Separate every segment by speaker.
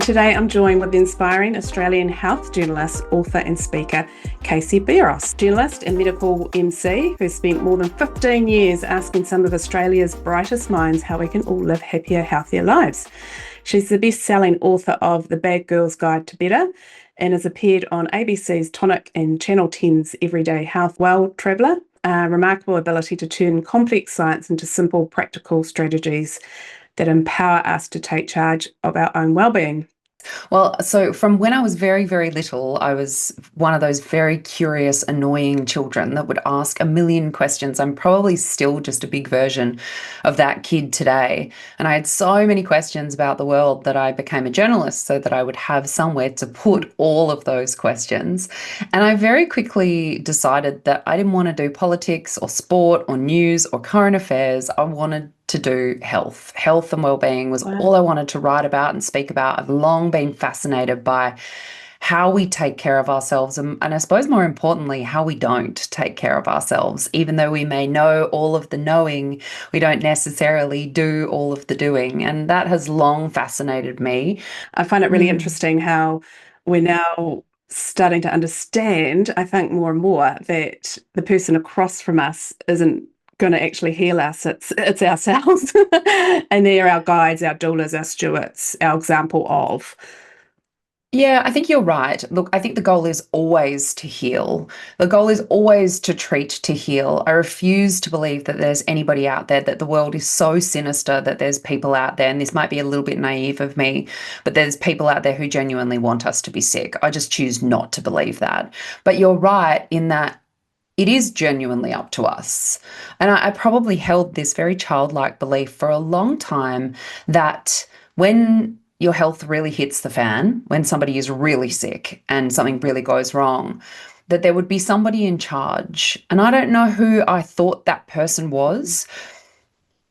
Speaker 1: Today I'm joined with the inspiring Australian health journalist, author and speaker, Casey Beros, journalist and medical MC who spent more than 15 years asking some of Australia's brightest minds how we can all live happier, healthier lives. She's the best-selling author of The Bad Girl's Guide to Better and has appeared on ABC's Tonic and Channel 10's Everyday Health. Well, Traveller, a remarkable ability to turn complex science into simple, practical strategies that empower us to take charge of our own well-being.
Speaker 2: Well, so from when I was very, very little, I was one of those very curious, annoying children that would ask a million questions. I'm probably still just a big version of that kid today. And I had so many questions about the world that I became a journalist so that I would have somewhere to put all of those questions. And I very quickly decided that I didn't want to do politics or sport or news or current affairs. I wanted to do health. Health and well-being was all I wanted to write about and speak about. I've long been fascinated by how we take care of ourselves and I suppose more importantly, how we don't take care of ourselves. Even though we may know all of the knowing, we don't necessarily do all of the doing. And that has long fascinated me.
Speaker 1: I find it really interesting how we're now starting to understand, I think more and more, that the person across from us isn't going to actually heal us. It's ourselves. And they're our guides, our doulas, our stewards, our example of.
Speaker 2: Yeah, I think you're right. Look, I think the goal is always to heal. The goal is always to treat, to heal. I refuse to believe that there's anybody out there, that the world is so sinister that there's people out there, and this might be a little bit naive of me, but there's people out there who genuinely want us to be sick. I just choose not to believe that. But you're right in that it is genuinely up to us. And I probably held this very childlike belief for a long time that when your health really hits the fan, when somebody is really sick and something really goes wrong, that there would be somebody in charge. And I don't know who I thought that person was.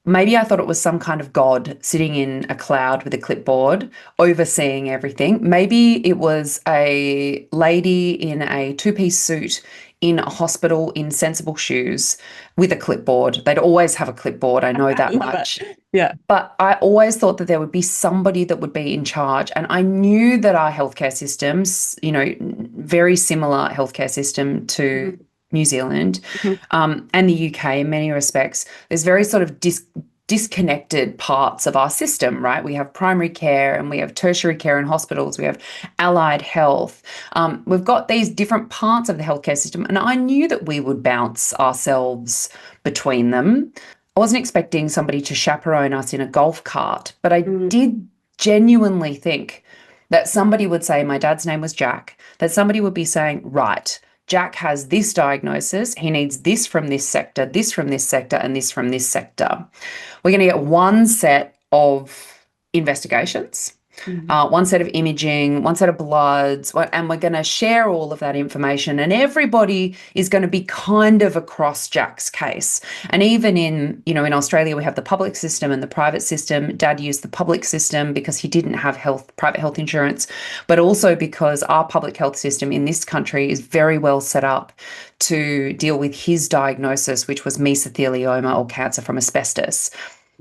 Speaker 2: Maybe I thought it was some kind of god sitting in a cloud with a clipboard, overseeing everything. Maybe it was a lady in a two-piece suit in a hospital in sensible shoes with a clipboard. They'd always have a clipboard, I know that much.
Speaker 1: Yeah.
Speaker 2: But I always thought that there would be somebody that would be in charge. And I knew that our healthcare systems, very similar healthcare system to New Zealand and the UK in many respects, there's very sort of disconnected parts of our system, right? We have primary care and we have tertiary care in hospitals, we have allied health. We've got these different parts of the healthcare system, and I knew that we would bounce ourselves between them. I wasn't expecting somebody to chaperone us in a golf cart, but I did genuinely think that somebody would say, my dad's name was Jack, that somebody would be saying, right, Jack has this diagnosis, he needs this from this sector, this from this sector, and this from this sector. We're going to get one set of investigations, one set of imaging, one set of bloods, and we're going to share all of that information, and everybody is going to be kind of across Jack's case. And even in Australia, we have the public system and the private system. Dad used the public system because he didn't have private health insurance, but also because our public health system in this country is very well set up to deal with his diagnosis, which was mesothelioma or cancer from asbestos.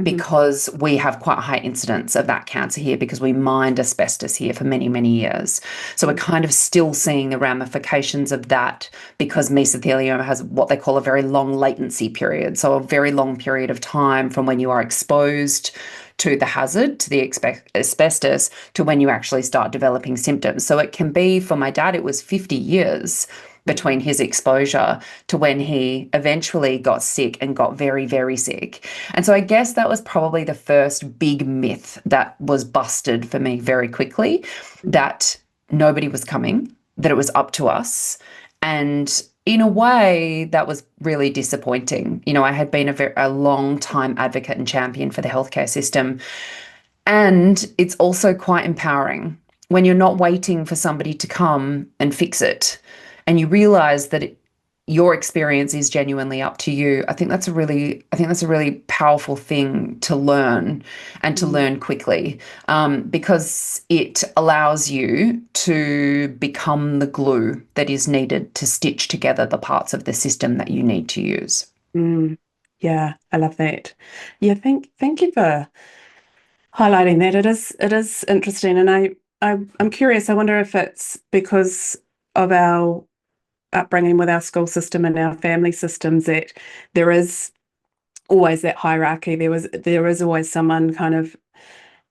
Speaker 2: Because we have quite a high incidence of that cancer here because we mined asbestos here for many, many years. So we're kind of still seeing the ramifications of that because mesothelioma has what they call a very long latency period. So a very long period of time from when you are exposed to the hazard, to the asbestos, to when you actually start developing symptoms. So it can be, for my dad, it was 50 years between his exposure to when he eventually got sick and got very, very sick. And so I guess that was probably the first big myth that was busted for me very quickly, that nobody was coming, that it was up to us. And in a way, that was really disappointing. I had been a long time advocate and champion for the healthcare system. And it's also quite empowering when you're not waiting for somebody to come and fix it, and you realize that your experience is genuinely up to you. I think that's a really powerful thing to learn, and to learn quickly, because it allows you to become the glue that is needed to stitch together the parts of the system that you need to use.
Speaker 1: Yeah, I love that. Yeah, thank you for highlighting that. It is interesting, and I'm curious. I wonder if it's because of our upbringing with our school system and our family systems that there is always that hierarchy. There is always someone kind of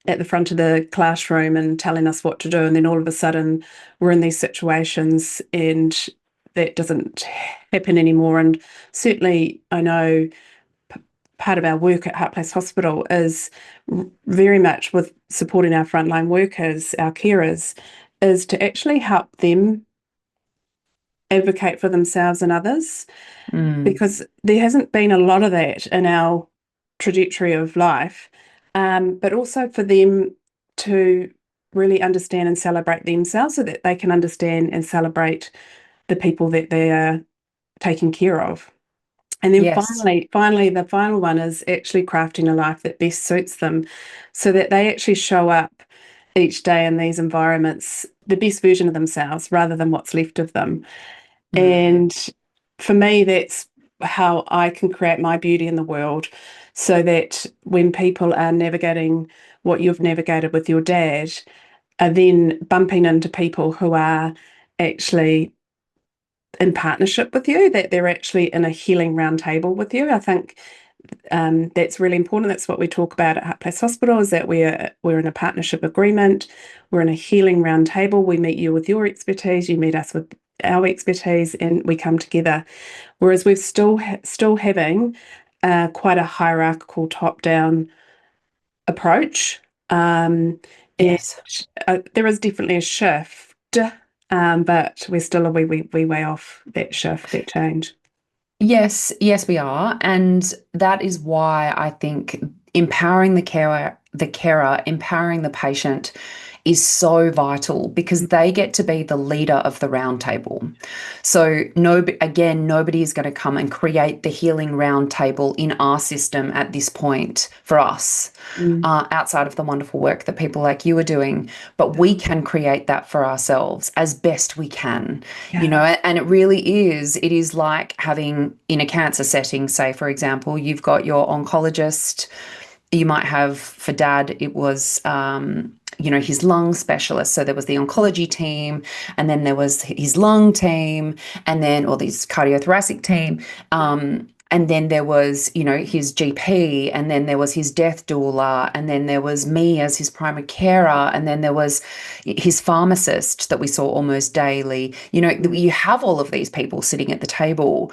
Speaker 1: at the front of the classroom and telling us what to do, and then all of a sudden we're in these situations and that doesn't happen anymore. And certainly I know part of our work at Heartplace Hospital is very much with supporting our frontline workers, our carers, is to actually help them advocate for themselves and others, because there hasn't been a lot of that in our trajectory of life, but also for them to really understand and celebrate themselves so that they can understand and celebrate the people that they are taking care of. And then
Speaker 2: Yes.
Speaker 1: finally, the final one is actually crafting a life that best suits them so that they actually show up each day in these environments, the best version of themselves rather than what's left of them. And for me, that's how I can create my beauty in the world, so that when people are navigating what you've navigated with your dad, are then bumping into people who are actually in partnership with you, that they're actually in a healing round table with you. I think that's really important. That's what we talk about at Heartplace Hospital, is that we're in a partnership agreement. We're in a healing round table. We meet you with your expertise, you meet us with our expertise, and we come together. Whereas we're still having quite a hierarchical top-down approach.
Speaker 2: Yes.
Speaker 1: And there is definitely a shift, but we're still a wee way off that shift, that change.
Speaker 2: Yes, we are. And that is why I think empowering the carer, empowering the patient is so vital, because they get to be the leader of the round table. So nobody is going to come and create the healing round table in our system at this point for us, outside of the wonderful work that people like you are doing. But we can create that for ourselves as best we can, and it is like having, in a cancer setting, say, for example, you've got your oncologist. You might have, for dad, it was, his lung specialist. So there was the oncology team, and then there was his lung team, or this cardiothoracic team. And then there was, his GP, and then there was his death doula, and then there was me as his primary carer, and then there was his pharmacist that we saw almost daily. You have all of these people sitting at the table.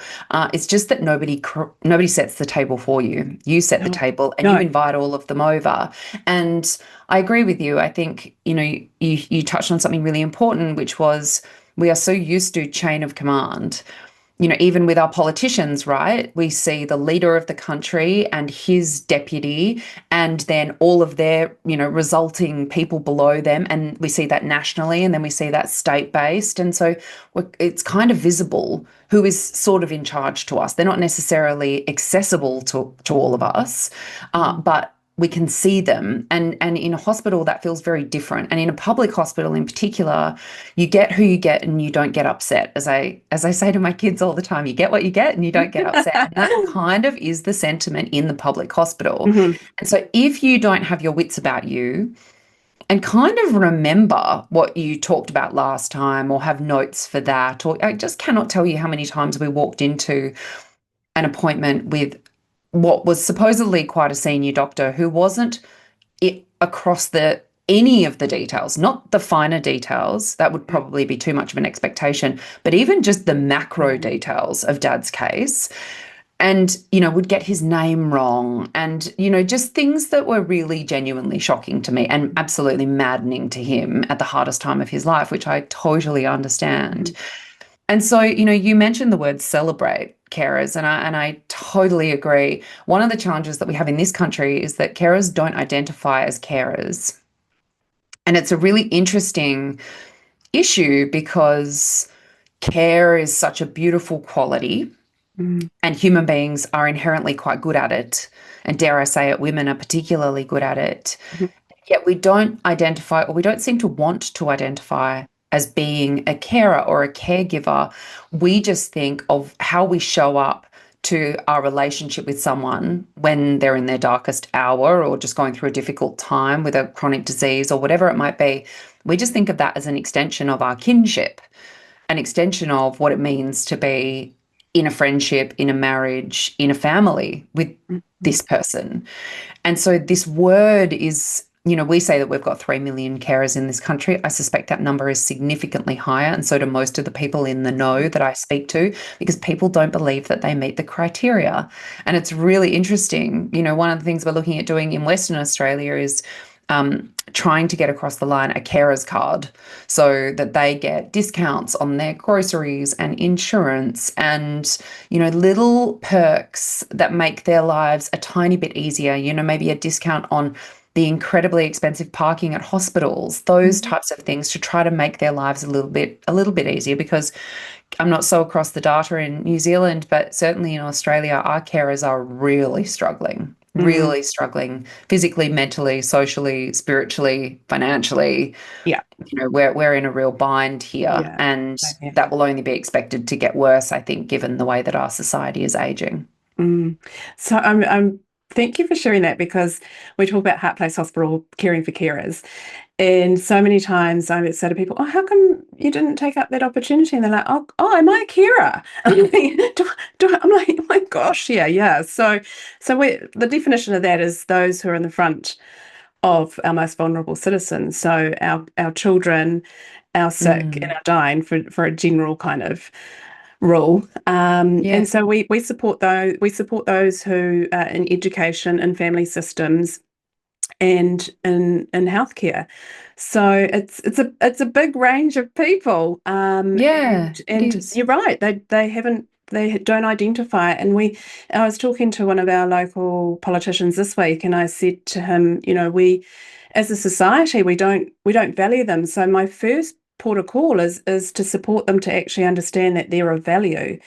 Speaker 2: It's just that nobody sets the table for you. You set the table, and you invite all of them over. And I agree with you. I think, you touched on something really important, which was we are so used to chain of command. Even with our politicians, right? We see the leader of the country and his deputy, and then all of their, resulting people below them. And we see that nationally, and then we see that state-based. And so it's kind of visible who is sort of in charge to us. They're not necessarily accessible to all of us, but we can see them. And in a hospital, that feels very different. And in a public hospital in particular, you get who you get and you don't get upset. As I say to my kids all the time, you get what you get and you don't get upset. And that kind of is the sentiment in the public hospital. And so if you don't have your wits about you and kind of remember what you talked about last time, or have notes for that, or I just cannot tell you how many times we walked into an appointment with what was supposedly quite a senior doctor who wasn't across any of the details, not the finer details. That would probably be too much of an expectation, but even just the macro details of Dad's case, and, would get his name wrong, and, just things that were really genuinely shocking to me and absolutely maddening to him at the hardest time of his life, which I totally understand. And so, you mentioned the word celebrate carers, and I totally agree. One of the challenges that we have in this country is that carers don't identify as carers. And it's a really interesting issue, because care is such a beautiful quality, and human beings are inherently quite good at it. And dare I say it, women are particularly good at it. Yet we don't identify, or we don't seem to want to identify, as being a carer or a caregiver. We just think of how we show up to our relationship with someone when they're in their darkest hour, or just going through a difficult time with a chronic disease or whatever it might be. We just think of that as an extension of our kinship, an extension of what it means to be in a friendship, in a marriage, in a family with this person. And so this word is, we say that we've got 3 million carers in this country. I suspect that number is significantly higher. And so do most of the people in the know that I speak to, because people don't believe that they meet the criteria. And it's really interesting. One of the things we're looking at doing in Western Australia is trying to get across the line a carer's card so that they get discounts on their groceries and insurance and, little perks that make their lives a tiny bit easier, maybe a discount on the incredibly expensive parking at hospitals, those types of things, to try to make their lives a little bit easier. Because I'm not so across the data in New Zealand, but certainly in Australia, our carers are really struggling physically, mentally, socially, spiritually, financially.
Speaker 1: Yeah.
Speaker 2: We're in a real bind here,
Speaker 1: Yeah.
Speaker 2: and
Speaker 1: Yeah.
Speaker 2: that will only be expected to get worse, I think, given the way that our society is aging.
Speaker 1: So I'm thank you for sharing that, because we talk about Heartplace Hospital caring for carers. And so many times I would say to people, "Oh, how come you didn't take up that opportunity?" And they're like, "Oh, am I a carer?" I'm like, "Oh my gosh, yeah, yeah." So the definition of that is those who are in the front of our most vulnerable citizens. So our children, our sick, and our dying, for a general kind of rule.
Speaker 2: Yeah.
Speaker 1: And so we support those who are in education and family systems, and in healthcare. So it's a big range of people.
Speaker 2: Yeah, it
Speaker 1: And
Speaker 2: is.
Speaker 1: you're right, they don't identify. And I was talking to one of our local politicians this week, and I said to him, we as a society, we don't value them. So my first port of call is to support them, to actually understand that they're of value.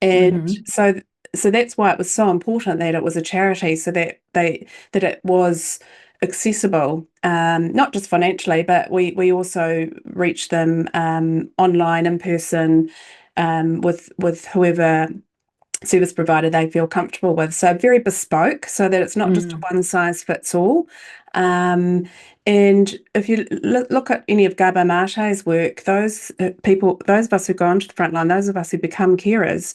Speaker 1: And so that's why it was so important that it was a charity, so that it was accessible, not just financially, but we also reach them online, in person, with whoever service provider they feel comfortable with. So very bespoke, so that it's not just a one size fits all. Um, and if you look at any of Gabo Mate's work, those of us who go onto the front line, those of us who become carers,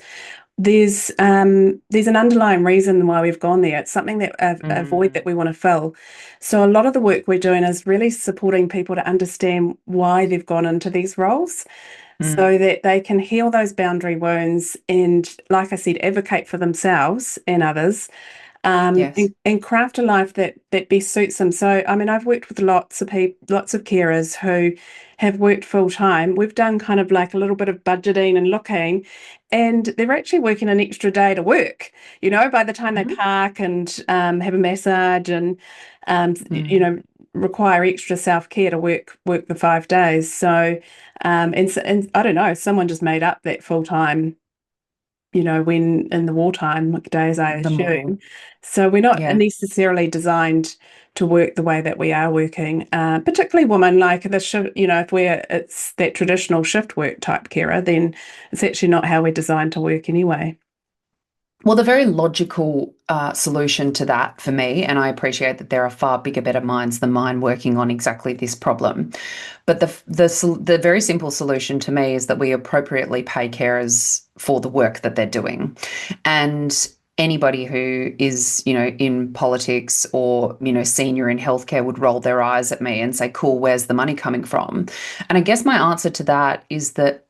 Speaker 1: there's an underlying reason why we've gone there. It's something that a void that we want to fill. So a lot of the work we're doing is really supporting people to understand why they've gone into these roles, so that they can heal those boundary wounds and, like I said, advocate for themselves and others,
Speaker 2: Yes.
Speaker 1: and craft a life that best suits them. So, I mean, I've worked with lots of people, lots of carers who have worked full time. We've done kind of like a little bit of budgeting and looking, and they're actually working an extra day to work. By the time they park and have a massage and um, you know require extra self care to work the 5 days. So I don't know, someone just made up that full time, when in the wartime days, I
Speaker 2: The model.
Speaker 1: assume. So we're not
Speaker 2: Yeah.
Speaker 1: necessarily designed to work the way that we are working, particularly women. Like the shift, if it's that traditional shift work type carer, then it's actually not how we're designed to work anyway.
Speaker 2: Well, the very logical solution to that for me, and I appreciate that there are far bigger, better minds than mine working on exactly this problem, but the very simple solution to me is that we appropriately pay carers for the work that they're doing. And anybody who is, in politics or, senior in healthcare would roll their eyes at me and say, cool, where's the money coming from? And I guess my answer to that is that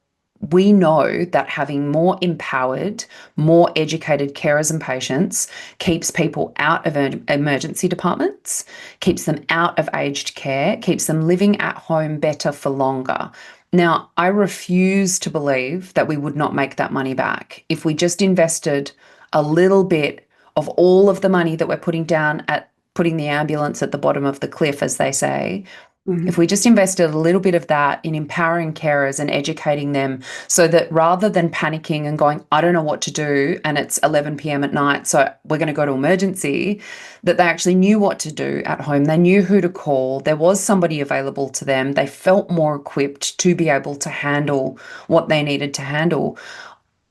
Speaker 2: we know that having more empowered, more educated carers and patients keeps people out of emergency departments, keeps them out of aged care, keeps them living at home better for longer. Now, I refuse to believe that we would not make that money back if we just invested a little bit of all of the money that we're putting down at putting the ambulance at the bottom of the cliff, as they say. If
Speaker 1: Mhm.
Speaker 2: we just invested a little bit of that in empowering carers and educating them, so that rather than panicking and going, I don't know what to do, and it's 11 p.m. at night, so we're going to go to emergency, that they actually knew what to do at home. They knew who to call. There was somebody available to them. They felt more equipped to be able to handle what they needed to handle.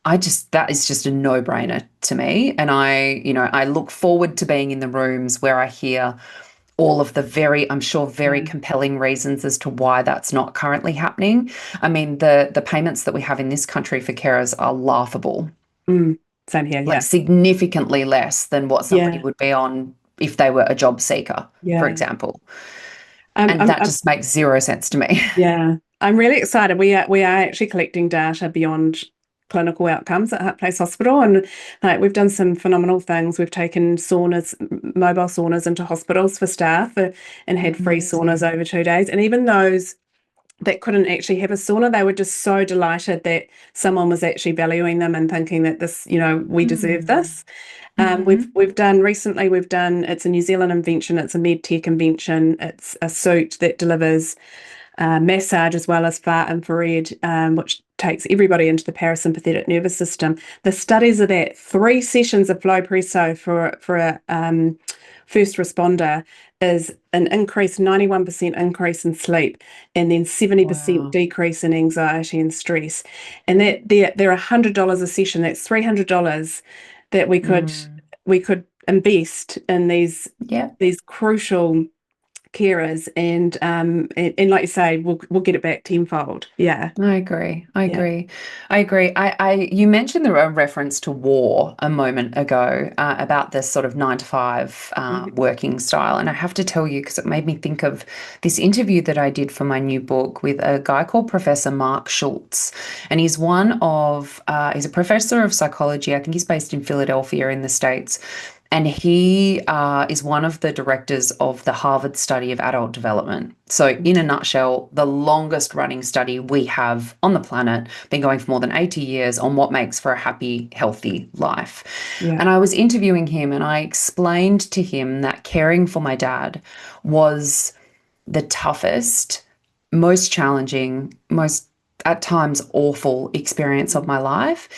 Speaker 2: That is just a no-brainer to me. And I look forward to being in the rooms where I hear all of the I'm sure, very
Speaker 1: Yeah.
Speaker 2: compelling reasons as to why that's not currently happening. I mean, the payments that we have in this country for carers are laughable,
Speaker 1: Mm. Same here.
Speaker 2: like
Speaker 1: Yeah.
Speaker 2: significantly less than what somebody
Speaker 1: Yeah.
Speaker 2: would be on if they were a job seeker, for
Speaker 1: Yeah.
Speaker 2: example.
Speaker 1: Um,
Speaker 2: And
Speaker 1: I'm,
Speaker 2: that
Speaker 1: I'm,
Speaker 2: just makes zero sense to me.
Speaker 1: yeah. I'm really excited. We are actually collecting data beyond clinical outcomes at Heartplace Hospital, and like we've done some phenomenal things. We've taken saunas, mobile saunas into hospitals for staff, and had free saunas
Speaker 2: Amazing.
Speaker 1: over 2 days. And even those that couldn't actually have a sauna, they were just so delighted that someone was actually valuing them and thinking that this, we deserve
Speaker 2: Mm.
Speaker 1: this. We've
Speaker 2: Hmm.
Speaker 1: we've done recently. We've done. It's a New Zealand invention. It's a med tech invention. It's a suit that delivers massage as well as far infrared, which takes everybody into the parasympathetic nervous system. The studies are that 3 sessions of flow presso for a first responder is an increase, 91% increase in sleep, and then 70%
Speaker 2: Wow.
Speaker 1: decrease in anxiety and stress. And that they're $100 a session. That's $300 that
Speaker 2: Mm.
Speaker 1: we could invest in
Speaker 2: Yeah.
Speaker 1: these crucial carers, and like you say, we'll get it back tenfold. Yeah,
Speaker 2: I agree. I
Speaker 1: yeah.
Speaker 2: agree. I agree. You mentioned the reference to war a moment ago, about this sort of 9 to 5
Speaker 1: Mhm.
Speaker 2: working style. And I have to tell you, because it made me think of this interview that I did for my new book with a guy called Professor Mark Schultz. And he's a professor of psychology. I think he's based in Philadelphia in the States. And he is one of the directors of the Harvard study of adult development. So, in a nutshell, the longest running study we have on the planet, been going for more than 80 years, on what makes for a happy, healthy life.
Speaker 1: Yeah.
Speaker 2: And I was interviewing him and I explained to him that caring for my dad was the toughest, most challenging, most at times awful experience of my life.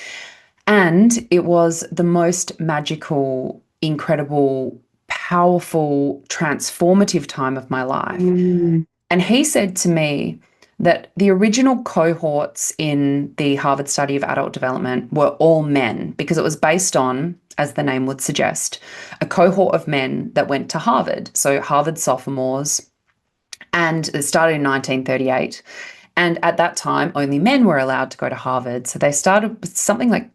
Speaker 2: And it was the most magical, incredible, powerful, transformative time of my life.
Speaker 1: Mm,
Speaker 2: And he said to me that the original cohorts in the Harvard study of adult development were all men because it was based on, as the name would suggest, a cohort of men that went to Harvard. So Harvard sophomores, and it started in 1938. And at that time, only men were allowed to go to Harvard. So they started with something like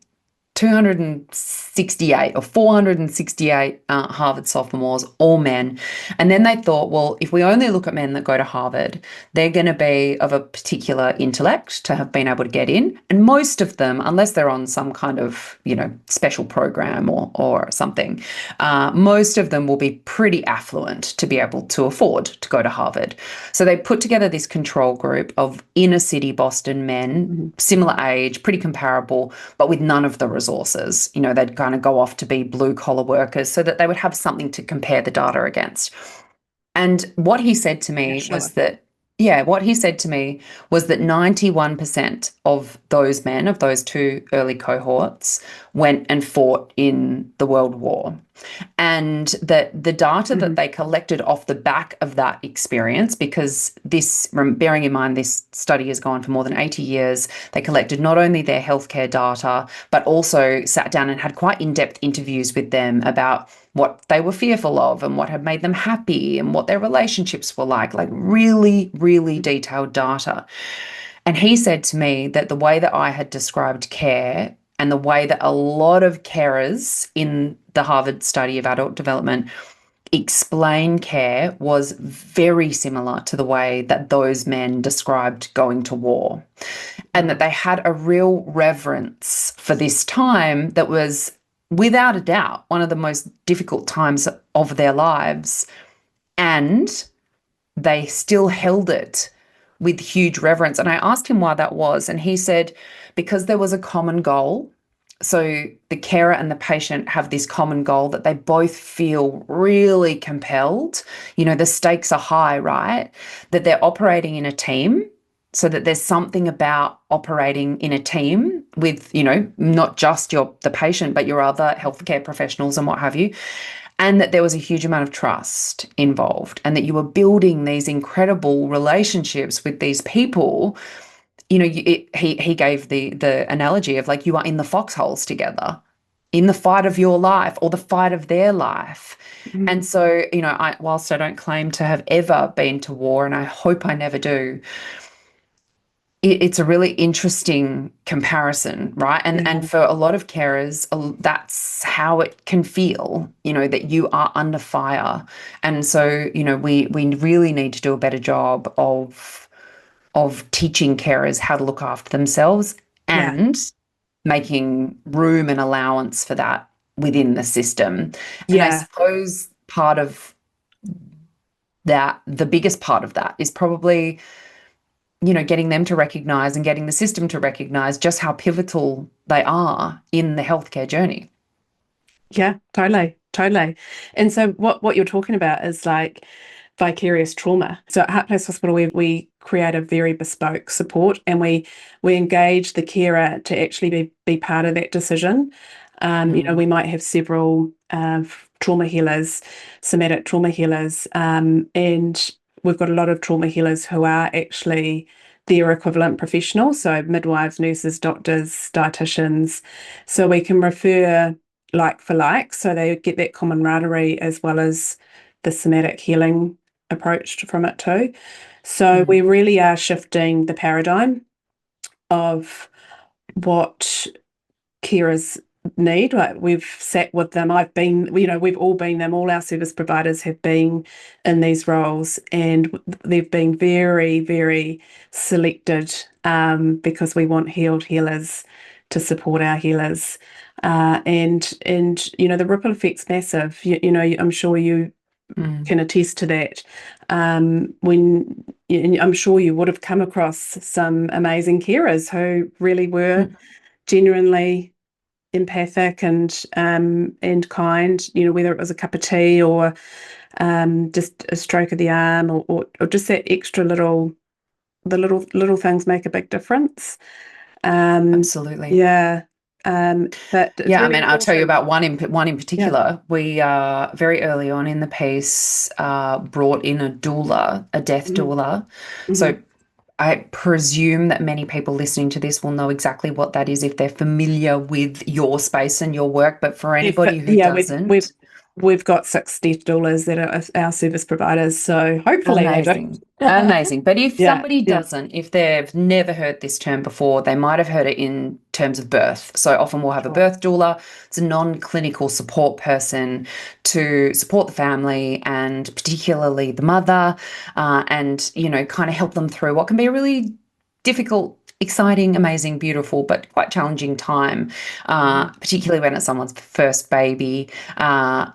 Speaker 2: 268 or 468 Harvard sophomores, all men. And then they thought, well, if we only look at men that go to Harvard, they're going to be of a particular intellect to have been able to get in. And most of them, unless they're on some kind of, special program or something, most of them will be pretty affluent to be able to afford to go to Harvard. So they put together this control group of inner city Boston men,
Speaker 1: mhm.
Speaker 2: similar age, pretty comparable, but with none of the resources. They'd kind of go off to be blue collar workers so that they would have something to compare the data against. And what he said to
Speaker 1: Yeah,
Speaker 2: me
Speaker 1: sure.
Speaker 2: was that, yeah, what he said to me was that 91% of those men, of those two early cohorts, went and fought in the World War. And that the data that
Speaker 1: Mhm.
Speaker 2: they collected off the back of that experience, because bearing in mind, this study has gone for more than 80 years, they collected not only their healthcare data, but also sat down and had quite in-depth interviews with them about what they were fearful of and what had made them happy and what their relationships were like really, really detailed data. And he said to me that the way that I had described care and the way that a lot of carers in the Harvard study of adult development explain care was very similar to the way that those men described going to war. And that
Speaker 1: Wow.
Speaker 2: they had a real reverence for this time that was, without a doubt, one of the most difficult times of their lives. And they still held it with huge reverence. And I asked him why that was. And he said, because there was a common goal. So the carer and the patient have this common goal that they both feel really compelled. The stakes are high, right? That they're operating in a team. So that there's something about operating in a team with, not just the patient, but your other healthcare professionals and what have you, and that there was a huge amount of trust involved, and that you were building these incredible relationships with these people. He gave the analogy of, like, you are in the foxholes together. in the fight of your life or the fight of their life.
Speaker 1: Mm-hmm.
Speaker 2: And so, whilst I don't claim to have ever been to war, and I hope I never do, it's a really interesting comparison, right? And for a lot of carers, that's how it can feel, that you are under fire. And so, we really need to do a better job of teaching carers how to look after themselves and making room and allowance for that within the system. And I suppose part of that, the biggest part of that is probably, getting them to recognize and getting the system to recognize just how pivotal they are in the healthcare journey.
Speaker 1: Yeah, totally. And so what you're talking about is like vicarious trauma. So at Heartplace Hospital, we create a very bespoke support, and we engage the carer to actually be part of that decision. We might have several trauma healers, somatic trauma healers, and we've got a lot of trauma healers who are actually their equivalent professionals, so midwives, nurses, doctors, dietitians. So we can refer like for like, so they get that camaraderie as well as the somatic healing approach from it too. So we really are shifting the paradigm of what carers need. Like, we've sat with them. I've been, we've all been them. All our service providers have been in these roles, and they've been very, very selected because we want healed healers to support our healers. And the ripple effect's massive. I'm sure you can attest to that. When I'm sure you would have come across some amazing carers who really were genuinely empathic and kind, whether it was a cup of tea or just a stroke of the arm, or just that extra the little things make a big difference.
Speaker 2: Absolutely.
Speaker 1: Yeah. But it's really
Speaker 2: I'll tell you
Speaker 1: important.
Speaker 2: about one in particular. We very early on in the piece brought in a doula, a death doula. So I presume that many people listening to this will know exactly what that is if they're familiar with your space and your work. But for anybody who doesn't,
Speaker 1: we've got 60 doulas that are our service providers, so hopefully they do.
Speaker 2: Amazing. But if somebody doesn't, if they've never heard this term before, they might have heard it in terms of birth. So often we'll have a birth doula. It's a non-clinical support person to support the family and particularly the mother, and, kind of help them through what can be a really difficult, exciting, amazing, beautiful, but quite challenging time, particularly when it's someone's first baby,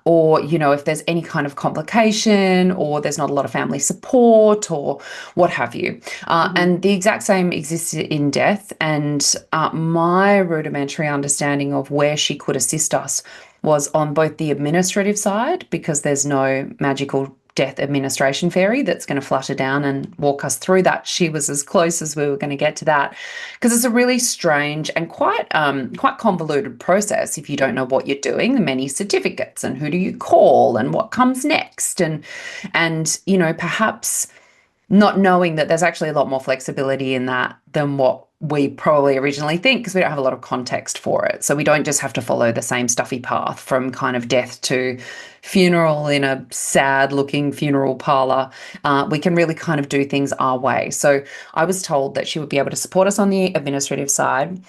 Speaker 2: or, if there's any kind of complication or there's not a lot of family support or what have you. And the exact same exists in death. And my rudimentary understanding of where she could assist us was on both the administrative side, because there's no magical death administration fairy that's going to flutter down and walk us through that. She was as close as we were going to get to that, because it's a really strange and quite convoluted process if you don't know what you're doing. The many certificates and who do you call and what comes next, and perhaps not knowing that there's actually a lot more flexibility in that than what we probably originally think, because we don't have a lot of context for it. So we don't just have to follow the same stuffy path from kind of death to funeral in a sad looking funeral parlor. We can really kind of do things our way. So I was told that she would be able to support us on the administrative side,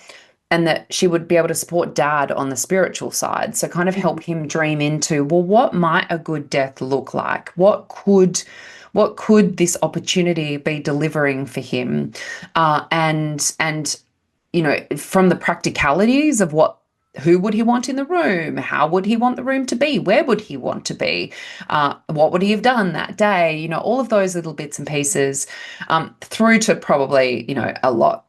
Speaker 2: and that she would be able to support Dad on the spiritual side. So kind of help him dream into, well, what might a good death look like? What could this opportunity be delivering for him? And from the practicalities of who would he want in the room? How would he want the room to be? Where would he want to be? What would he have done that day? All of those little bits and pieces, through to probably, a lot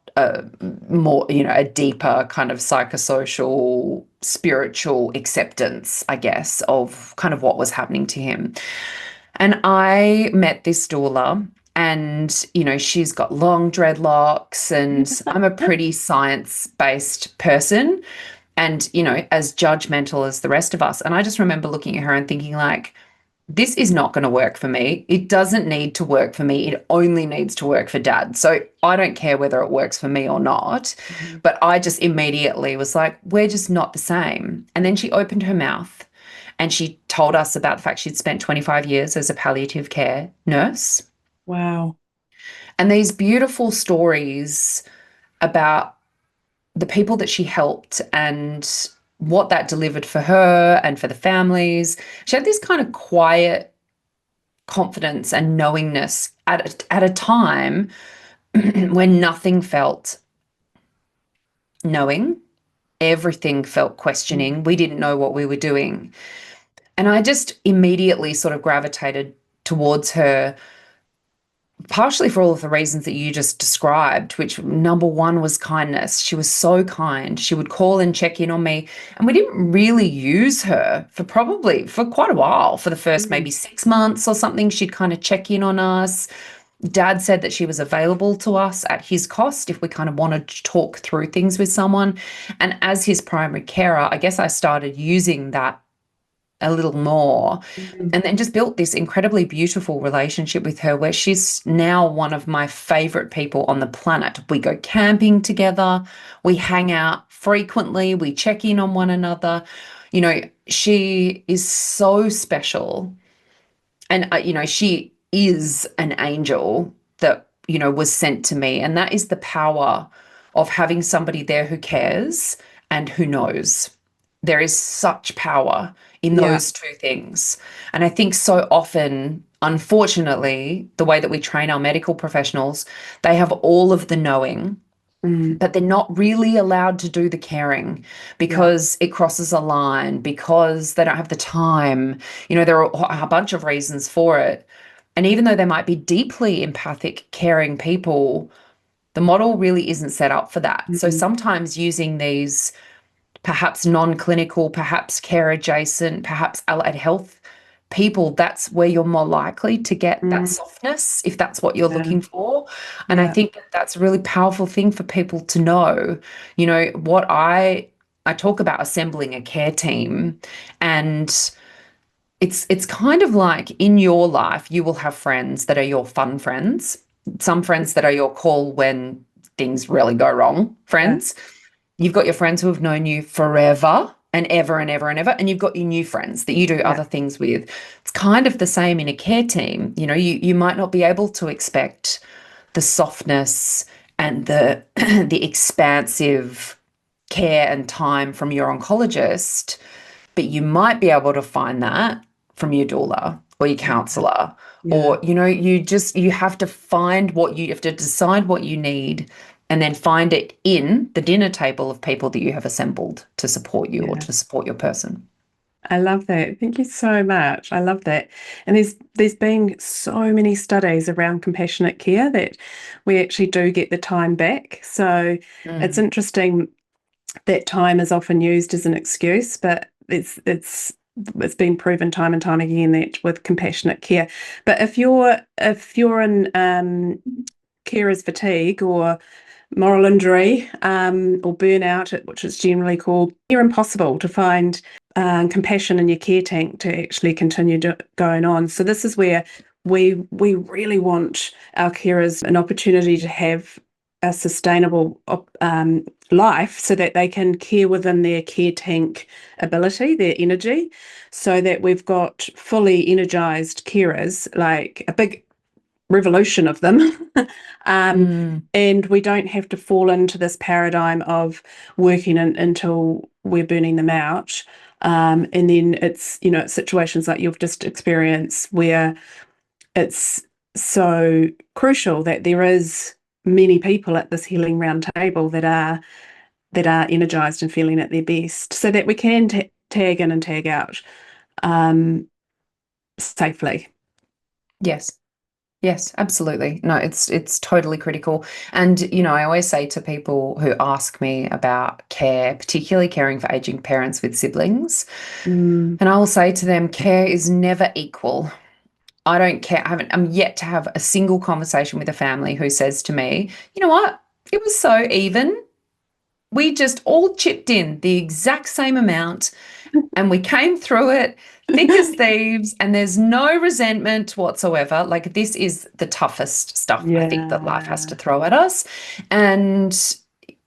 Speaker 2: more, a deeper kind of psychosocial, spiritual acceptance, I guess, of kind of what was happening to him. And I met this doula, and, she's got long dreadlocks, and I'm a pretty science-based person and, as judgmental as the rest of us. And I just remember looking at her and thinking, like, this is not going to work for me. It doesn't need to work for me. It only needs to work for Dad. So I don't care whether it works for me or not.
Speaker 1: Mhm.
Speaker 2: But I just immediately was like, we're just not the same. And then she opened her mouth and she told us about the fact she'd spent 25 years as a palliative care nurse.
Speaker 1: Wow.
Speaker 2: And these beautiful stories about the people that she helped and what that delivered for her and for the families. She had this kind of quiet confidence and knowingness at a time when nothing felt knowing, everything felt questioning. We didn't know what we were doing. And I just immediately sort of gravitated towards her, partially for all of the reasons that you just described, which number one was kindness. She was so kind. She would call and check in on me. And we didn't really use her for quite a while. For the first maybe 6 months or something, she'd kind of check in on us. Dad said that she was available to us at his cost if we kind of wanted to talk through things with someone. And as his primary carer, I guess I started using that a little more,
Speaker 1: Mhm.
Speaker 2: and then just built this incredibly beautiful relationship with her where she's now one of my favorite people on the planet. We go camping together, we hang out frequently, we check in on one another. You know, she is so special. And, she is an angel that, was sent to me. And that is the power of having somebody there who cares and who knows. There is such power in
Speaker 1: Yeah.
Speaker 2: those two things. And I think so often, unfortunately, the way that we train our medical professionals, they have all of the knowing,
Speaker 1: Mm.
Speaker 2: but they're not really allowed to do the caring
Speaker 1: Yeah.
Speaker 2: because it crosses a line, because they don't have the time. There are a bunch of reasons for it. And even though they might be deeply empathic, caring people, the model really isn't set up for that. So
Speaker 1: Mm.
Speaker 2: sometimes using these perhaps non-clinical, perhaps care adjacent, perhaps allied health people, that's where you're more likely to get that
Speaker 1: Mm.
Speaker 2: softness if that's what you're
Speaker 1: Yeah.
Speaker 2: looking for. And I
Speaker 1: Yeah.
Speaker 2: think that's a really powerful thing for people to know. What I talk about assembling a care team, and it's kind of like in your life you will have friends that are your fun friends, some friends that are your call when things really go wrong
Speaker 1: Yeah.
Speaker 2: friends. You've got your friends who have known you forever and ever and ever and ever, and you've got your new friends that you do
Speaker 1: Yeah.
Speaker 2: other things with. It's kind of the same in a care team. You might not be able to expect the softness and the the expansive care and time from your oncologist, but you might be able to find that from your doula or your counselor.
Speaker 1: Yeah.
Speaker 2: Or, you have to find you have to decide what you need and then find it in the dinner table of people that you have assembled to support you or
Speaker 1: Yeah.
Speaker 2: to support your person.
Speaker 1: I love that. Thank you so much. I love that. And there's been so many studies around compassionate care that we actually do get the time back. So it's
Speaker 2: Mm.
Speaker 1: interesting that time is often used as an excuse, but it's been proven time and time again that with compassionate care. But if you're in carer's fatigue or moral injury or burnout, which is generally called, you're impossible to find compassion in your care tank to actually continue going on. So this is where we really want our carers an opportunity to have a sustainable life so that they can care within their care tank ability, their energy, so that we've got fully energized carers, like a big revolution of them. um,
Speaker 2: Mm.
Speaker 1: and we don't have to fall into this paradigm of working until we're burning them out. And then it's, situations like you've just experienced where it's so crucial that there is many people at this healing round table that are energized and feeling at their best so that we can tag in and tag out safely.
Speaker 2: Yes. Yes, absolutely. No, it's totally critical. And, I always say to people who ask me about care, particularly caring for aging parents with siblings,
Speaker 1: Mm.
Speaker 2: and I will say to them, care is never equal. I don't care. I'm yet to have a single conversation with a family who says to me, you know what? It was so even. We just all chipped in the exact same amount and we came through it thick as thieves, and there's no resentment whatsoever. Like, this is the toughest stuff I think that life has to throw at us. And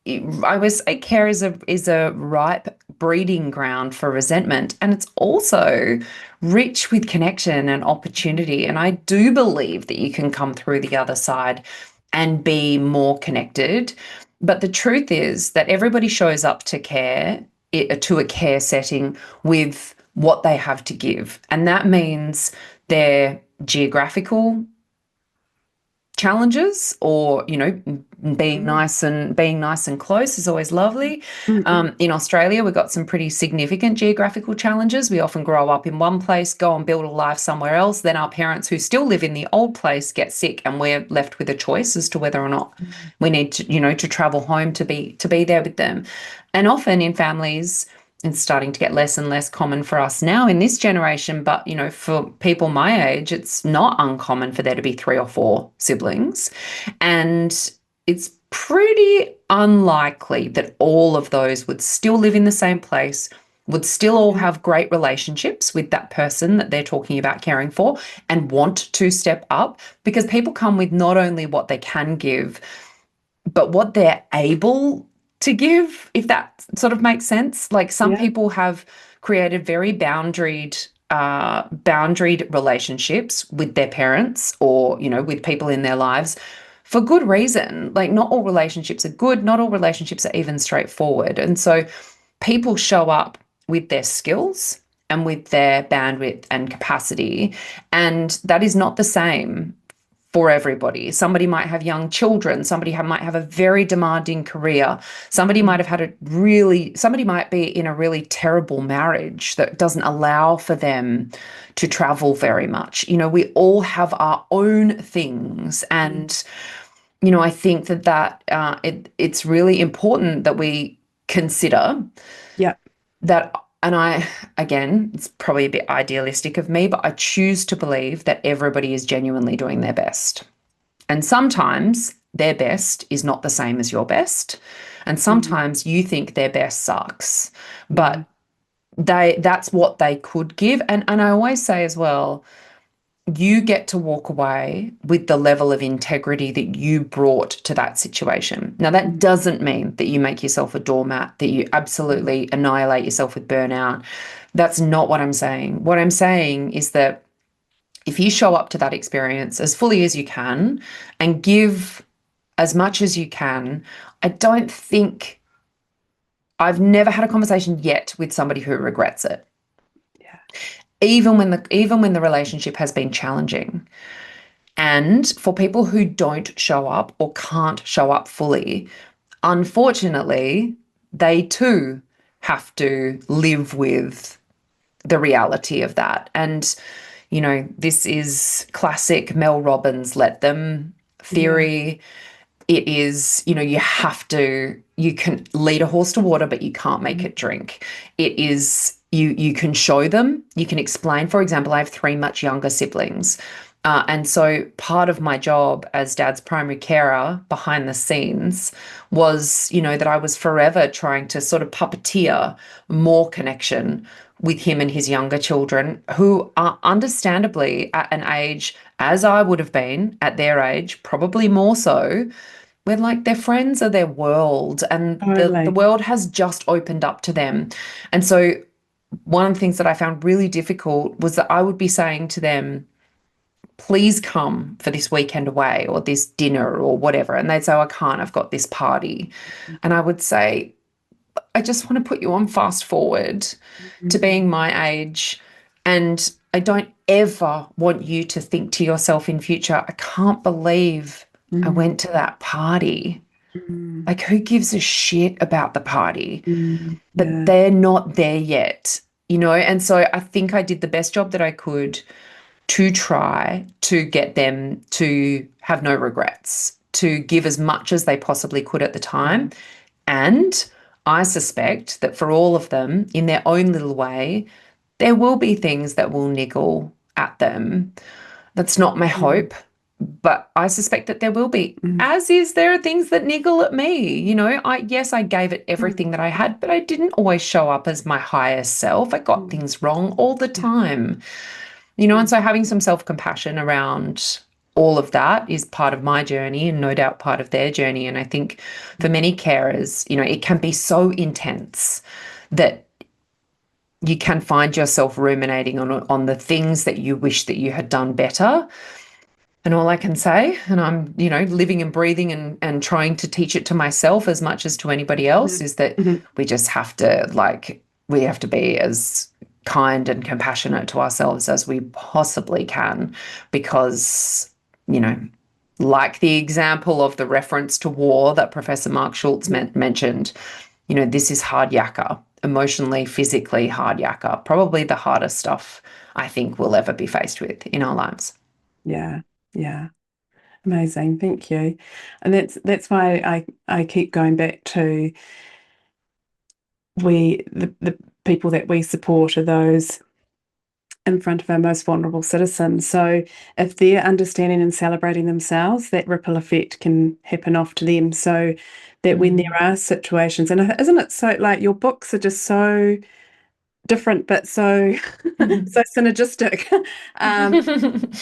Speaker 2: I always say care is a ripe breeding ground for resentment, and it's also rich with connection and opportunity. And I do believe that you can come through the other side and be more connected. But the truth is that everybody shows up to to a care setting with what they have to give, and that means their geographical challenges, or being nice and close is always lovely. In Australia, we've got some pretty significant geographical challenges. We often grow up in one place, go and build a life somewhere else, then our parents who still live in the old place get sick, and we're left with a choice as to whether or not we need to travel home to be there with them. And often in families, it's starting to get less and less common for us now in this generation, but for people my age, it's not uncommon for there to be 3 or 4 siblings, and it's pretty unlikely that all of those would still live in the same place, would still all have great relationships with that person that they're talking about caring for, and want to step up, because people come with not only what they can give, but what they're able to give, if that sort of makes sense. Like, some people have created very boundaried relationships with their parents, or with people in their lives, for good reason. Like, not all relationships are good, not all relationships are even straightforward. And so people show up with their skills and with their bandwidth and capacity, and that is not the same for everybody. Somebody might have young children, somebody might have a very demanding career, somebody might be in a really terrible marriage that doesn't allow for them to travel very much. We all have our own things, and I think that it's really important that we consider that. And again, it's probably a bit idealistic of me, but I choose to believe that everybody is genuinely doing their best. And sometimes their best is not the same as your best. And sometimes you think their best sucks, but that's what they could give. And I always say as well, you get to walk away with the level of integrity that you brought to that situation. Now, that doesn't mean that you make yourself a doormat, that you absolutely annihilate yourself with burnout. That's not what I'm saying. What I'm saying is that if you show up to that experience as fully as you can and give as much as you can, I've never had a conversation yet with somebody who regrets it. Even when the relationship has been challenging. And for people who don't show up or can't show up fully, unfortunately, they too have to live with the reality of that. And, this is classic Mel Robbins' let them theory. It is, you can lead a horse to water, but you can't make it drink. It is, you can show them, you can explain. For example, I have 3 much younger siblings. And so part of my job as Dad's primary carer behind the scenes was, that I was forever trying to sort of puppeteer more connection with him and his younger children, who are understandably at an age, as I would have been at their age, probably more so, where like their friends are their world, and the world has just opened up to them. And so one of the things that I found really difficult was that I would be saying to them, please come for this weekend away or this dinner or whatever. And they'd say, oh, I can't, I've got this party. And I would say, I just want to put you on fast forward to being my age. And I don't ever want you to think to yourself in future, I can't believe I went to that party. Like, who gives a shit about the party? But they're not there yet, And so I think I did the best job that I could to try to get them to have no regrets, to give as much as they possibly could at the time. And I suspect that for all of them, in their own little way, there will be things that will niggle at them. That's not my hope, but I suspect that there will be, as is there are things that niggle at me. You know, yes, I gave it everything that I had, but I didn't always show up as my highest self. I got things wrong all the time. You know, and so having some self-compassion around all of that is part of my journey and no doubt part of their journey. And I think for many carers, you know, it can be so intense that you can find yourself ruminating on the things that you wish that you had done better. And all I can say, and I'm, you know, living and breathing and trying to teach it to myself as much as to anybody else, is that we just have to, like, we have to be as kind and compassionate to ourselves as we possibly can, because, you know, like the example of the reference to war that Professor Mark Schultz mentioned, you know, this is hard yakka, emotionally, physically hard yakka, probably the hardest stuff I think we'll ever be faced with in our lives.
Speaker 1: Yeah, yeah. Amazing. Thank you. And that's why I keep going back to the people that we support are those in front of our most vulnerable citizens. So if they're understanding and celebrating themselves, that ripple effect can happen off to them. So that when there are situations, and isn't it so, like, your books are just so different but so so synergistic.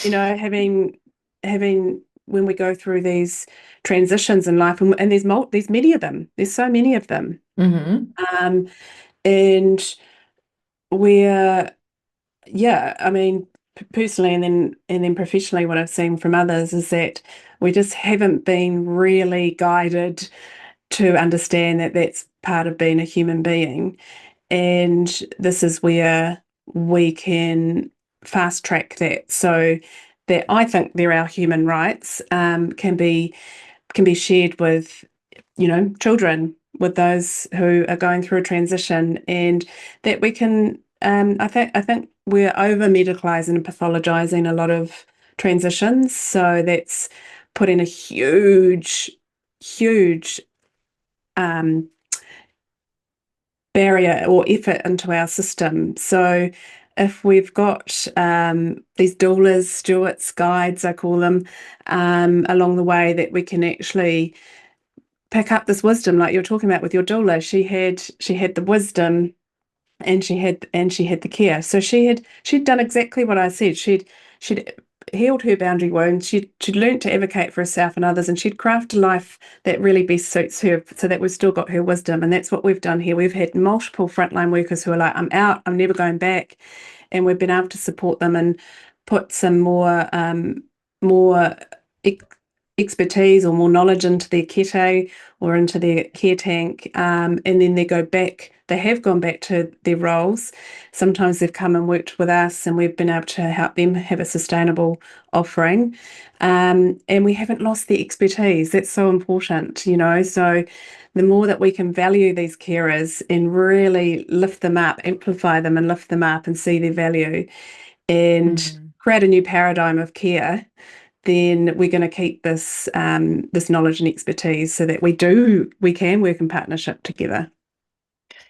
Speaker 1: You know, having when we go through these transitions in life, and there's many of them. There's so many of them. And we're, yeah, I mean, personally and then professionally, what I've seen from others is that we just haven't been really guided to understand that that's part of being a human being. And this is where we can fast track that, so that I think there are human rights can be shared with, you know, children, with those who are going through a transition, and that we can. I think we're over medicalizing and pathologizing a lot of transitions, so that's putting a huge barrier or effort into our system. So if we've got these doulas, stewards, guides, I call them, along the way, that we can actually pick up this wisdom, like you're talking about with your doula. She had the wisdom, and she had the care. So she'd done exactly what I said. She'd healed her boundary wounds. She'd learned to advocate for herself and others, and she'd craft a life that really best suits her, so that we've still got her wisdom. And that's what we've done here. We've had multiple frontline workers who are like, I'm out, I'm never going back. And we've been able to support them and put some more expertise or more knowledge into their kete or into their care tank, and then they have gone back to their roles. Sometimes they've come and worked with us, and we've been able to help them have a sustainable offering, and we haven't lost the expertise. That's so important, you know. So the more that we can value these carers and really lift them up, amplify them and lift them up and see their value, and create a new paradigm of care, then we're going to keep this this knowledge and expertise, so that we can work in partnership together.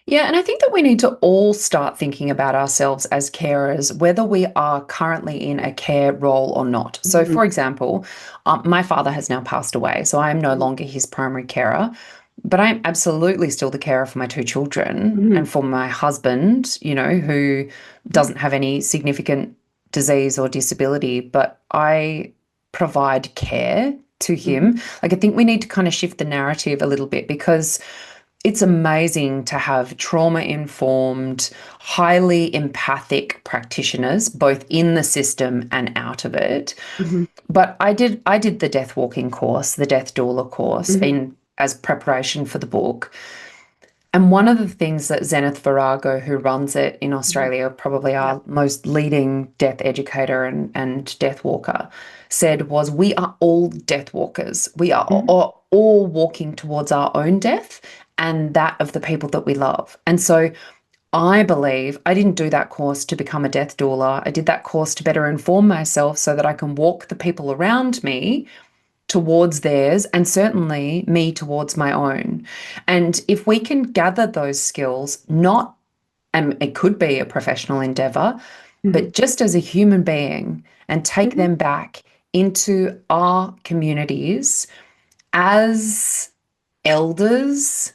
Speaker 2: Yeah, and I think that we need to all start thinking about ourselves as carers, whether we are currently in a care role or not. So, for example, my father has now passed away, so I am no longer his primary carer, but I am absolutely still the carer for my two children and for my husband, you know, who doesn't have any significant disease or disability, but I provide care to him. Like, I think we need to kind of shift the narrative a little bit, because it's amazing to have trauma-informed, highly empathic practitioners, both in the system and out of it. But I did the death walking course, the death doula course, as preparation for the book. And one of the things that Zenith Virago, who runs it in Australia, probably our most leading death educator and death walker, said was, we are all death walkers. We are all walking towards our own death and that of the people that we love. And so I believe I didn't do that course to become a death doula. I did that course to better inform myself so that I can walk the people around me towards theirs, and certainly me towards my own. And if we can gather those skills, and it could be a professional endeavor, but just as a human being, and take them back into our communities as elders,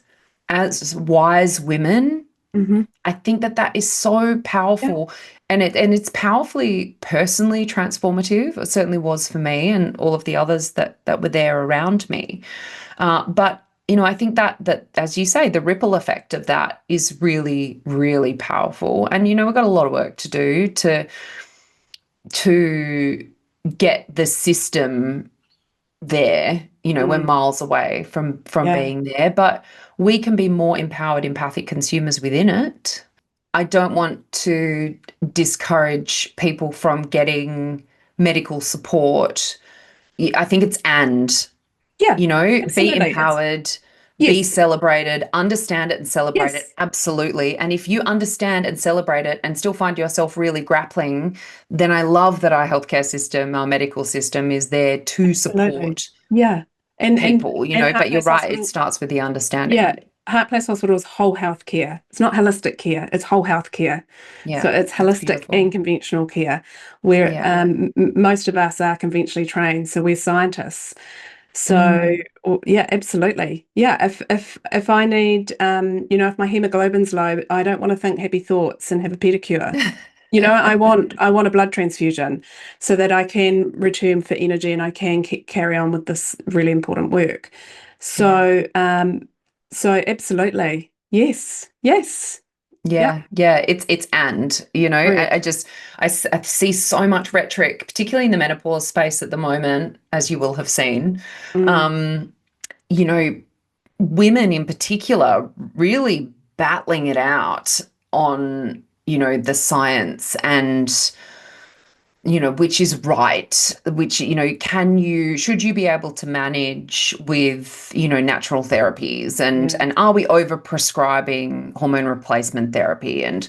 Speaker 2: as wise women,
Speaker 1: Mm-hmm.
Speaker 2: I think that that is so
Speaker 1: Yeah.
Speaker 2: powerful, and it's powerfully personally transformative. It certainly was for me and all of the others that were there around me. But I think that as you say, the ripple effect of that is really, really powerful. And we've got a lot of work to do to get the system there. We're
Speaker 1: Mm.
Speaker 2: miles away from
Speaker 1: Yeah.
Speaker 2: being there, but we can be more empowered, empathic consumers within it. I don't want to discourage people from getting medical support. I think it's
Speaker 1: Yeah.
Speaker 2: be
Speaker 1: Absolutely.
Speaker 2: empowered, be
Speaker 1: Yes.
Speaker 2: celebrated, understand it and celebrate it.
Speaker 1: Yes.
Speaker 2: Absolutely. And if you understand and celebrate it and still find yourself really grappling, then I love that our healthcare system, our medical system is there to
Speaker 1: Absolutely.
Speaker 2: support
Speaker 1: Yeah.
Speaker 2: people,
Speaker 1: And
Speaker 2: but you're
Speaker 1: Heartplace
Speaker 2: right, it
Speaker 1: Hospital,
Speaker 2: starts with the
Speaker 1: yeah,
Speaker 2: understanding.
Speaker 1: Heartplace Hospital is whole health care. It's not holistic care, it's whole health care. So
Speaker 2: Yeah,
Speaker 1: it's
Speaker 2: that's
Speaker 1: holistic and
Speaker 2: beautiful.
Speaker 1: conventional care, where
Speaker 2: Yeah.
Speaker 1: most of us are conventionally trained, so we're scientists. So
Speaker 2: Mm.
Speaker 1: yeah, absolutely. Yeah, if I need if my hemoglobin's low, I don't want to think happy thoughts and have a pedicure. I want a blood transfusion so that I can return for energy and I can carry on with this really important work.
Speaker 2: Yeah.
Speaker 1: So absolutely. Yes. Yes. Yep.
Speaker 2: Yeah, yeah, it's and I
Speaker 1: Correct.
Speaker 2: just I see so much rhetoric, particularly in the menopause space at the moment, as you will have seen.
Speaker 1: Mm,
Speaker 2: Um, you know, Women in particular really battling it out on the science and which is right, which should you be able to manage with natural therapies, and
Speaker 1: yeah.
Speaker 2: and are we over prescribing hormone replacement therapy, and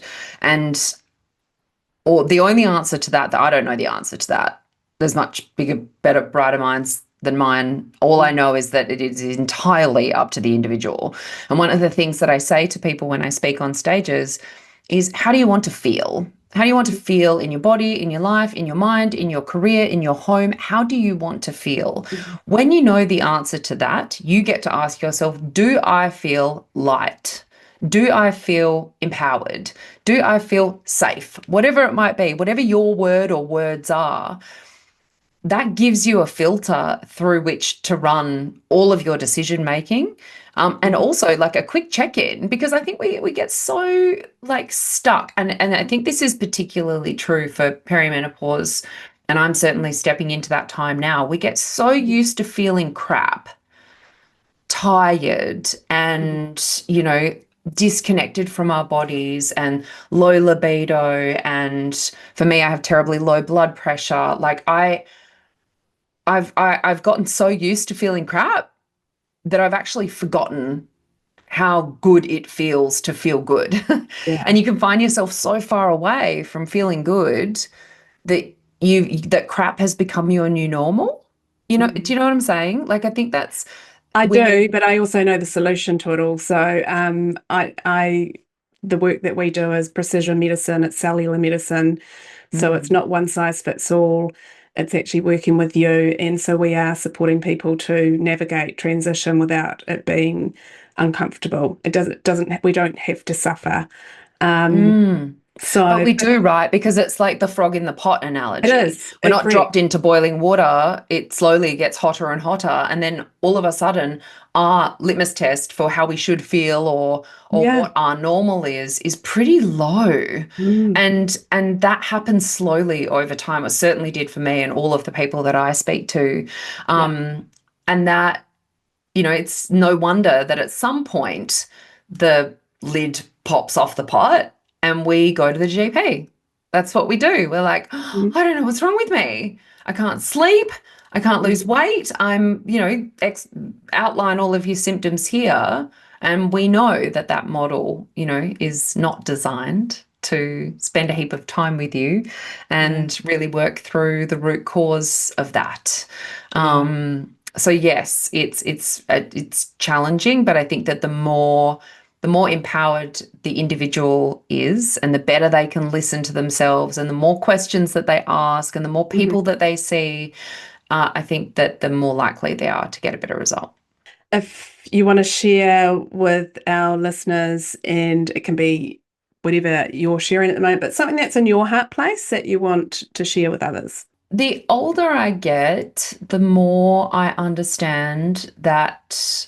Speaker 2: or the only answer to that I don't know the answer to that. There's much bigger, better, brighter minds than mine. All I
Speaker 1: Mm,
Speaker 2: know is that it is entirely up to the individual. And one of the things that I say to people when I speak on stages is, how do you want to feel? How do you want to feel in your body, in your life, in your mind, in your career, in your home? How do you want to feel?
Speaker 1: mm,
Speaker 2: When you know the answer to that, you get to ask yourself, do I feel light? Do I feel empowered? Do I feel safe? Whatever it might be, whatever your word or words are, that gives you a filter through which to run all of your decision making. And
Speaker 1: mm,
Speaker 2: also like a quick check-in, because I think we get so like stuck. And I think this is particularly true for perimenopause. And I'm certainly stepping into that time now. We get so
Speaker 1: mm,
Speaker 2: used to feeling crap, tired,
Speaker 1: mm.
Speaker 2: and disconnected from our bodies, and low libido, and for me I have terribly low blood pressure. Like I've gotten so used to feeling crap that I've actually forgotten how good it feels to feel good.
Speaker 1: Yeah.
Speaker 2: And you can find yourself so far away from feeling good that that crap has become your new normal. Do
Speaker 1: Mm.
Speaker 2: you know what I'm saying? Like, I think that's
Speaker 1: I
Speaker 2: when
Speaker 1: do, but I also know the solution to it all. So, the work that we do is precision medicine, it's cellular medicine. So it's
Speaker 2: mm,
Speaker 1: not one size fits all. It's actually working with you. And so we are supporting people to navigate transition without it being uncomfortable. We don't have to suffer. Um,
Speaker 2: mm. But
Speaker 1: so
Speaker 2: we do, right? Because it's like the frog in the pot
Speaker 1: it
Speaker 2: analogy.
Speaker 1: is,
Speaker 2: We're not
Speaker 1: correct.
Speaker 2: dropped into boiling water, it slowly gets hotter and hotter. And then all of a sudden, our litmus test for how we should feel, or
Speaker 1: Yeah.
Speaker 2: what our normal is pretty low.
Speaker 1: Mm,
Speaker 2: And that happens slowly over time. It certainly did for me and all of the people that I speak to.
Speaker 1: yeah.
Speaker 2: And that, it's no wonder that at some point the lid pops off the pot and we go to the GP. That's what we do. We're like, oh,
Speaker 1: Mm,
Speaker 2: I don't know what's wrong with me. I can't sleep. I can't lose
Speaker 1: mm,
Speaker 2: weight. I'm, outline all of your symptoms here. And we know that that model, is not designed to spend a heap of time with you
Speaker 1: yeah.
Speaker 2: and really work through the root cause of that.
Speaker 1: Yeah.
Speaker 2: So yes, it's challenging, but I think that the more empowered the individual is, and the better they can listen to themselves, and the more questions that they ask, and the more
Speaker 1: Mhm.
Speaker 2: people that they see, I think that the more likely they are to get a better result.
Speaker 1: If you want to share with our listeners, and it can be whatever you're sharing at the moment, but something that's in your heart place that you want to share with others.
Speaker 2: The older I get, the more I understand that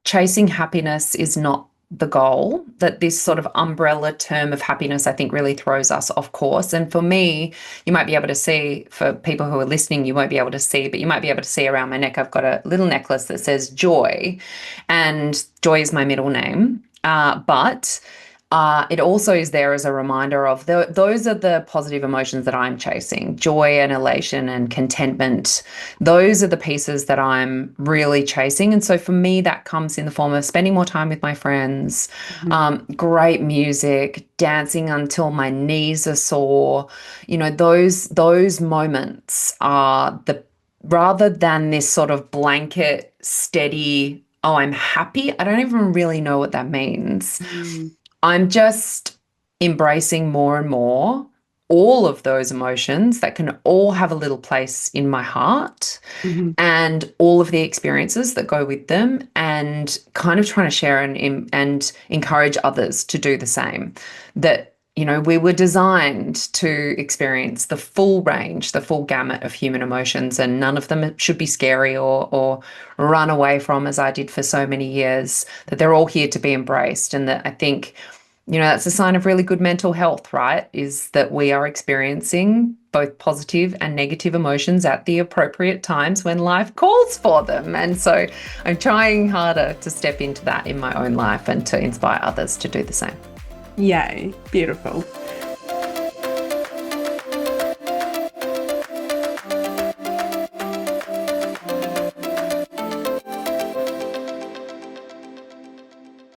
Speaker 2: chasing happiness is not the goal, that this sort of umbrella term of happiness, I think, really throws us off course. And for me, you might be able to see, for people who are listening, you won't be able to see, but you might be able to see around my neck, I've got a little necklace that says Joy, and Joy is my middle name. But it also is there as a reminder of those are the positive emotions that I'm chasing. Joy and elation and contentment. Those are the pieces that I'm really chasing. And so for me, that comes in the form of spending more time with my friends, great music, dancing until my knees are sore. Those moments are rather than this sort of blanket, steady, oh, I'm happy. I don't even really know what that means. I'm just embracing more and more all of those emotions that can all have a little place in my heart, and all of the experiences that go with them, and kind of trying to share and encourage others to do the same. That, we were designed to experience the full range, the full gamut of human emotions, and none of them should be scary or run away from, as I did for so many years, that they're all here to be embraced. And that I think, that's a sign of really good mental health, right? Is that we are experiencing both positive and negative emotions at the appropriate times when life calls for them. And so I'm trying harder to step into that in my own life and to inspire others to do the same.
Speaker 1: Yay, beautiful.